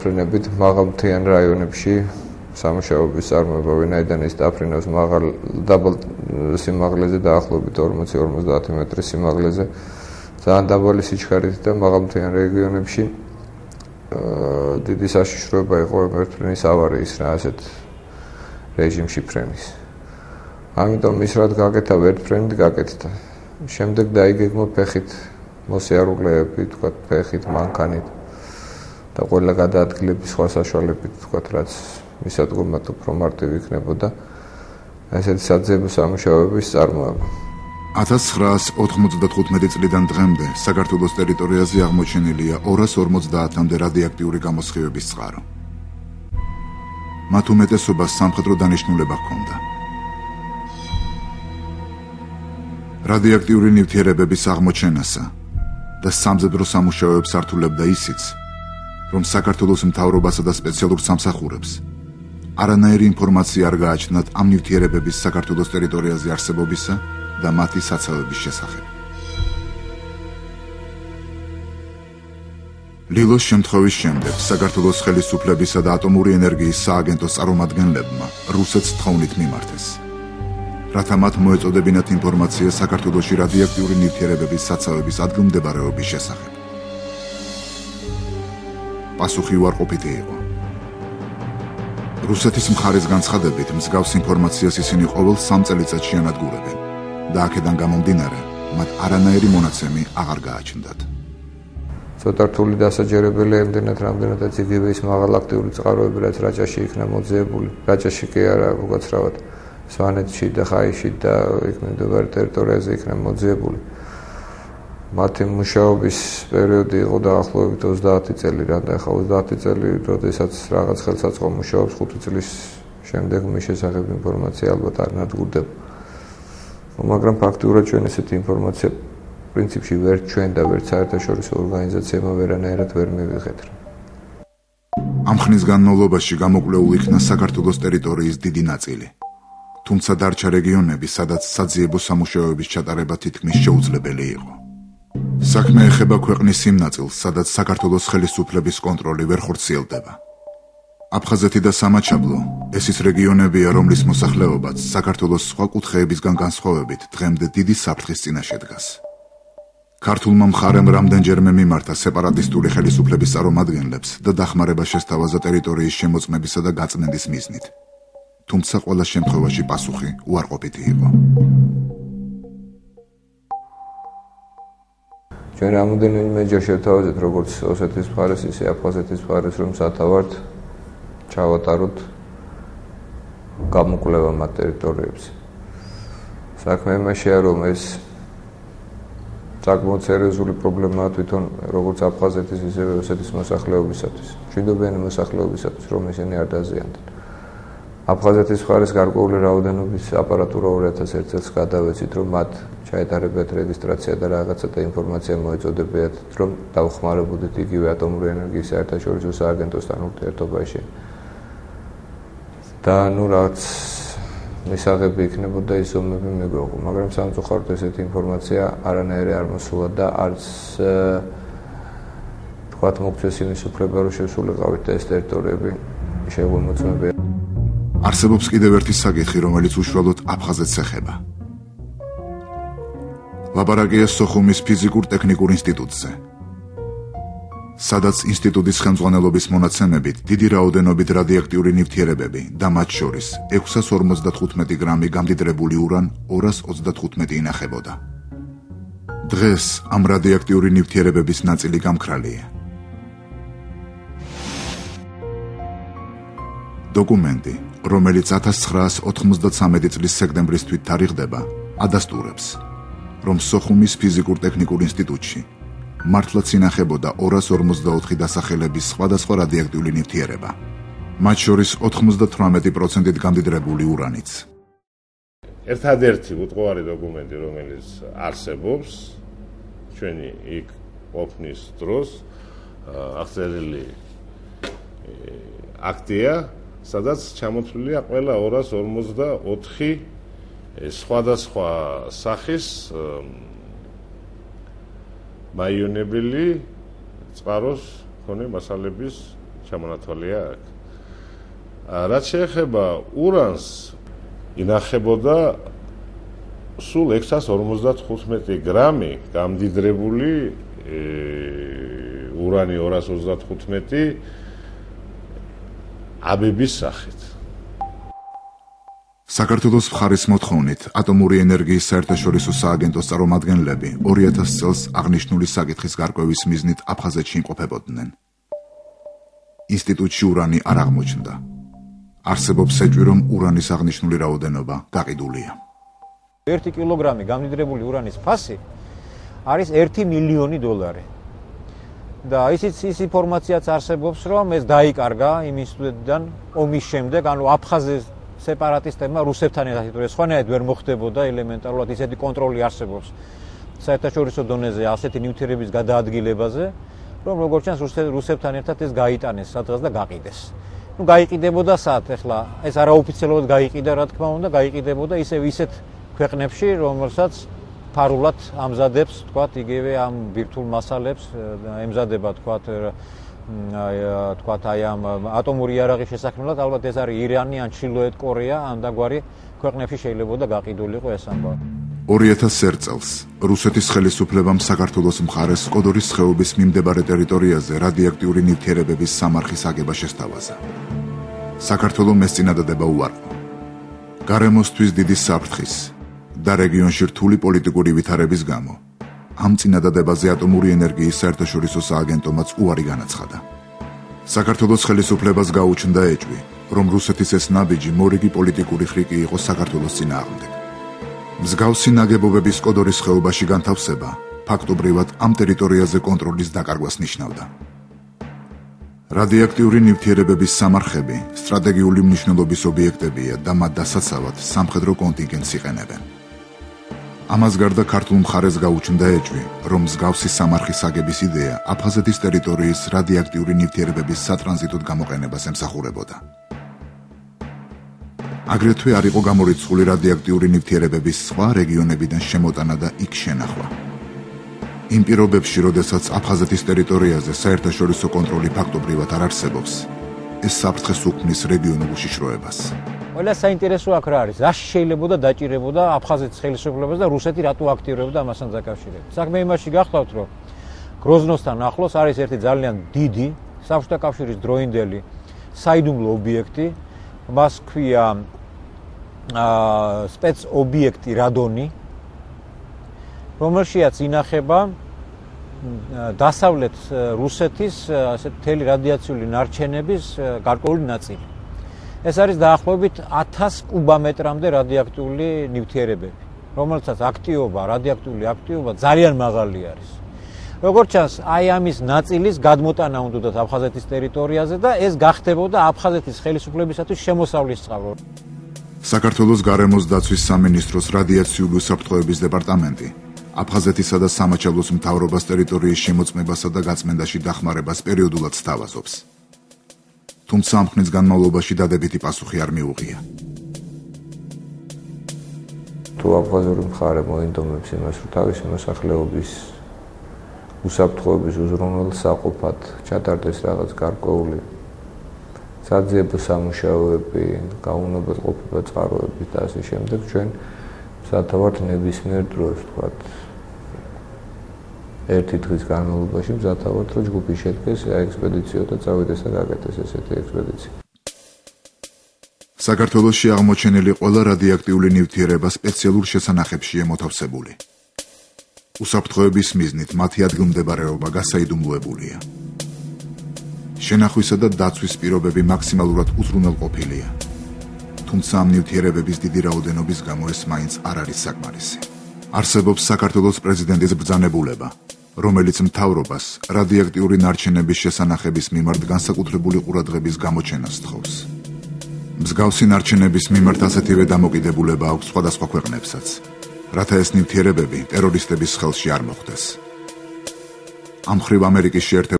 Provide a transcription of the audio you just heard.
საფრენებით მაღალმთიან რაიონებში სამუშაოების წარმოება, ვინაიდან ის დაფრინავს მაღალ დაბალ სიმაღლეზე დაახლოებით 40-50 მეტრის სიმაღლეზე, ძალიან დაბალი სიჩქარით და მაღალმთიან რეგიონებში დიდი საშიშროება იყო ვერტფრენის ავარიის რა ასეთ რეჟიმში ფრენის. ამიტომ ის რაც გაკეთა ვერტფრენით გაკეთდა. შემდეგ დაიგეგმა ფეხით მოსიარულეები, თქვა ფეხით, მანქანით და ყველა გადაადგილების სხვა საშუალებით, თქვა რაც მისადგომად უფრო მარტივი იქნებოდა ესეთი საძიებო სამუშაოების წარმოება. 1995 წლიდან დღემდე საქართველოს ტერიტორიაზე აღმოჩენილია 250-მდე რადიოაქტიური გამოსხივების წყარო. მათ უმეტესობას სამხედრო დანიშნულება ჰქონდა. რადიოაქტიური ნივთიერებების აღმოჩენასა და სამზადრო სამუშაოებს ართულებდა ისიც, რომ საქართველოს მთავრობასა და სპეციალურ სამსახურებს არანაირი ინფორმაცია არ გააჩნდათ ამ ნივთიერებების საქართველოს ტერიტორიაზე არსებობისა და მათი საცავების შესახებ. ლილოს შემთხვევის შემდეგ საქართველოს ხელისუფლებისა და ატომური ენერგიის სააგენტოს წარმომადგენლებმა რუსეთს თხოვნით მიმართეს, რათა მათ მოეწოდებინათ ინფორმაცია საქართველოში რადიოაქტიური ნივთიერებების საცავების ადგილმდებარეობის შესახებ. პასუხი უარყოფითი იყო. რუსეთის მხარის განცხადებით მსგავს ინფორმაციას ისინი ყოველ 3 წელიწადში ანადგურებენ და აქედან გამომდინარე მათ არანაირი მონაცემი აღარ გააჩნდათ. ცოტა რთული დასაჯერებელი ემდენად რამდენადაც იგივე ის მაღალაქტიური წყაროები, რაც რაჭაში იქნა მოძიებული, რაჭაში კი არა, უკაცრავად სვანეთში და ხაიში და იქ მდებარე ტერიტორიაზე იქნა მოძიებული. მათი მუშაობის პერიოდი იყო დაახლოებით 30 წელი, რადგან ახლა 30 წელი, როდესაც რაღაც ხელსაწყო მუშაობს 5 წლის შემდეგ მის შესახებ ინფორმაცია ალბათ არ ნადგურდება. მაგრამ ფაქტიურად ჩვენ ესეთი ინფორმაცია პრინციპში ვერ ჩვენ და ვერ საერთაშორისო ორგანიზაციებმა ვერანაირად ვერ მივიღეთ. ამ ხნის განმავლობაში გამოკვლეულ იქნა საქართველოს ტერიტორიის დიდი ნაწილი. თუმცა დარჩა რეგიონები, სადაც საძიებო სამუშაოების ჩატარება თითქმის შეუძლებელი იყო. საქმე ეხება ქვეყნის იმ ნაწილს, სადაც საქართველოს ხელისუფლების კონტროლი ვერ ხორციელდება. აფხაზეთი და სამაჩაბლო ეს ის რეგიონებია, რომლის მოსახლეობაც საქართველოს სხვა კუთხეებისგან განსხვავებით დღემდე დიდი საფრთხის წინაშე დგას. ქართულმა მხარემ რამდენჯერმე მიმართა სეპარატისტული ხელისუფლების წარმომადგენლებს და დახმარება შესთავაზა ტერიტორიის შემოწმებისა და გაწმენდის მიზნით. თუმცა ყველა შემთხვევაში პასუხი უარყოფითი იყო. ჩვენ რამოდენიმეჯერ შევთავაზეთ როგორც ოსეთის მხარეს, ისე აფხაზეთის მხარეს, რომ სათავართ ჩავატაროთ გამოკვლევა მათ ტერიტორიებზე. საქმე იმაშია, რომ ეს საკმაოდ სერიოზული პრობლემაა თვითონ როგორც აფხაზეთის, ისე ოსეთის მოსახლეობისათვის, მშვიდობიანი მოსახლეობისათვის, რომ ისინი არ დაზიანდნენ. აფხაზეთის მხარეს გარკვეული რაოდენობის აპარატურა 2001 წელს გადავეცით, რომ მათ ჩაეტარებიათ რეგისტრაცია და რაღაცა და ინფორმაცია მოეწოდებიათ, რომ დავხმარებოდეთ იგივე ატომური ენერგიის საერთაშორისო სააგენტოსთან ურთიერთობაში. და რაც მისაღები იქნებოდა ის ომები მიგვეღო, მაგრამ სამწუხაროდ ესეთი ინფორმაცია არანაირი არ მოსულა და არც თქვათ მოგწეს იმის უფლება, რომ შესულიყავით და ეს ტერიტორიები შეგვემოწმებია. არსებობს კიდევ ერთი საკითხი, რომელიც უშუალოდ აფხაზეთს ეხება. ლაბარაკია სოხუმის ფიზიკურ-ტექნიკურ ინსტიტუტზე, სადაც ინსტიტუტის ხელმძღვანელობის მონაცემებით დიდი რაოდენობით რადიოაქტიური ნივთიერებები და მათ შორის 655 გრამი გამდიდრებული ურან 235 ინახებოდა. დღეს ამ რადიოაქტიური ნივთიერებების ნაწილი გამქრალია. დოკუმენტი, რომელიც 1993 წლის სექტემბრის თვით თარიღდება, ადასტურებს, რომ სოხუმის ფიზიკურ-ტექნიკურ ინსტიტუტში მართლაც ინახებოდა 254 დასახელების სხვადასხვა რადიოაქტიული ნივთიერება, მათ შორის 98%-ით გამდიდრებული ურანიც. ერთადერთი უტყუარი დოკუმენტი, რომელიც არსებობს ჩვენი იქ ყოფნის დროს, აღწერილი აქტია, სადაც ჩამოთვლილია ყველა 254 სხვადასხვა სახის მაიონებელი წყაროს მქონე მასალების ჩამონათვალია აქ. რაც შეეხება ურანს, ინახებოდა სულ 655 გრამი გამდიდრებული ურანი 235 აბების სახით. საქართველოს მხარის მოთხოვნით ატომური ენერგიის საერთაშორისო სააგენტოს წარმომადგენლები 2000 წელს აღნიშნული საკითხის გარკვევის მიზნით აფხაზეთში იმყოფებოდნენ. ინსტიტუტში ურანი არ აღმოჩნდა. არსებობს ეჭვი, რომ ურანის აღნიშნული რაოდენობა გაყიდულია. 1 კილოგრამი გამდიდრებული ურანის ფასი არის $1,000,000. და ის ინფორმაციაც არსებობს, რომ ეს დაიკარგა იმ ინსტიტუტიდან ომის შემდეგ, ანუ აფხაზის სეპარატისტებმა რუსებთან ერთად იტყვეს, სხვანაირად ვერ მოხდებოდა ელემენტარულად ისეთი კონტროლი არსებობს საერთაშორისო დონეზე ასეთი ნივთიერების გადაადგილებაზე, რომ როგორც ჩანს რუსებთან ერთად ეს გაიტანეს სადღაც და გაყიდეს. გაიყიდებოდა სად? ეხლა ეს არაოფიციალურად გაიყიდა, რა თქმა უნდა, გაიყიდებოდა ისეთ ქვეყნებში, რომელსაც ფარულად ამზადებს, თქვათ, იგივე ამ ბირთვულ მასალებს, ემზადება, თქვათ, აი ამ ატომური იარაღის შესაქმნელად, ალბათ ეს არის ირანი ან ჩრდილოეთ კორეა, ან დაგვარი ქვეყნებში შეიძლება გაყიდულიყო ეს ამბავი. 2001 წელს რუსეთის ხელისუფლებამ საქართველოს მხარეს სკოდორის ხეობის მიმდებარე ტერიტორიაზე რადიოაქტიური ნივთიერებების სამარხის აგება შესთავაზა. საქართველომ ეს წინადადება უარყო. გარემოსთვის დიდი საფრთხის და რეგიონში რთული პოლიტიკური ვითარების გამო ამ წინადადებაზე ატომური ენერგიის საერთაშორისო სააგენტომაც უარი განაცხადა. საქართველოს ხელისუფლებას გაუჩნდა ეჭვი, რომ რუსეთის ეს ნაბიჯი მორიგი პოლიტიკური ხრიკი იყო საქართველოს წინააღმდეგ. მსგავსი ნაგებობების სკოდორის ხეობაში განთავსება ფაქტობრივად ამ ტერიტორიაზე კონტროლის დაკარგვას ნიშნავდა. რადიოაქტიური ნივთიერებების სამარხები სტრატეგიული მნიშვნელობის ობიექტებია და მათ დასაცავად სამხედრო კონტინგენტს იყენებენ. ამას გარდა ქართულ მხარეს გაუჩნდა ეჭვი, რომ მსგავსი სამარხის აგების იდეა აფხაზეთის ტერიტორიის რადიოაქტიური ნივთიერებების სატრანზიტოდ გამოყენებას ემსახურებოდა. აგრეთვე არ იყო გამორიცხული რადიოაქტიური ნივთიერებების სხვა რეგიონებიდან შემოტანა და იქ შენახვა. იმ პირობებში, როდესაც აფხაზეთის ტერიტორიაზე საერთაშორისო კონტროლი ფაქტობრივად არ არსებობს, ეს საფრთხეს უქმნის რეგიონულ უშიშროებას. ყველა საინტერესო აქ რა არის? რა შეიძლება დაჭირებოდა აფხაზეთის ხელისუფლებას და რუსეთი რატო აქტიურებდა ამასთან დაკავშირებით? საქმე იმაში გახლავთ, რომ გროზნოსთან ახლოს არის ერთი ძალიან დიდი საბჭოთა კავშირის დროინდელი საიდუმლო ობიექტი, მას ქვია სპეცობიექტი რადონი, რომელშიაც ინახება დასავლეთ რუსეთის ასეთ მთელი რადიაციული ნარჩენების გარკვეული ნაწილი. ეს არის დაახლოებით 1000 კუბომეტრამდე რადიოაქტიული ნივთიერებები, რომელსაც რადიოაქტიული აქტივობა ძალიან მაღალი არის. როგორც ჩანს, აი ამის ნაწილის გადმოტანა უნდათ აფხაზეთის ტერიტორიაზე და ეს გახდებოდა აფხაზეთის ხელისუფლებისათვის შემოსავლის წყარო. საქართველოს გარემოს დაცვის სამინისტროს რადიაციული უსაფრთხოების დეპარტამენტი აფხაზეთისა და სამაჩაბლოს მთავრობას ტერიტორიის შემოწმებასა და გაწმენდაში დახმარებას პერიოდულად სთავაზობს. თუმცა ამ ხნის განმავლობაში დადებითი პასუხი არ მიუღია. თუ აფხაზური მხარე მოინდომებს იმას, რომ თავისი მოსახლეობის უსაფრთხოების უზრუნველსაყოფად ჩატარდეს რაღაც გარკვეული საძიებო სამუშაოები, გაუნებელყოფება წყაროები და ასე შემდეგ, ჩვენ მზადავართ ნებისმიერ დროს, ვთქვათ, ერთი დღის განმავლობაში მზადავართ, რომ ჯგუფი შედგეს ექსპედიციო და წავიდეს და გაკეთდეს ესეთი ექსპედიცია. საქართველოში აღმოჩენილი ყველა რადიოაქტიული ნივთიერება სპეციალურ შესანახებშია მოთავსებული. უსაფრთხოების მიზნით მათი ადგილმდებარეობა გასაიდუმლოებულია. შენახვისა და დაცვის პირობები მაქსიმალურად უზრუნველყოფილია. თუმცა ამ ნივთიერებების დიდი რაოდენობის გამო ეს მაინც არ არის საკმარისი. არსებობს საქართველოს პრეზიდენტის ბრძანებულება, რომელიც მთავრობას რადიოაქტიური ნარჩენების შესანახების მიმართ განსაკუთრებული ყურადღების გამოჩენას სთხოვს. მსგავსი ნარჩენების მიმართ ასეთივე დამოკიდებულება აქვს სხვადასხვა ქვეყნებსაც, რათა ეს ნივთიერებები ტერორისტების ხელში არ მოხვდეს. ამ მხრივ ამერიკის შეერთებული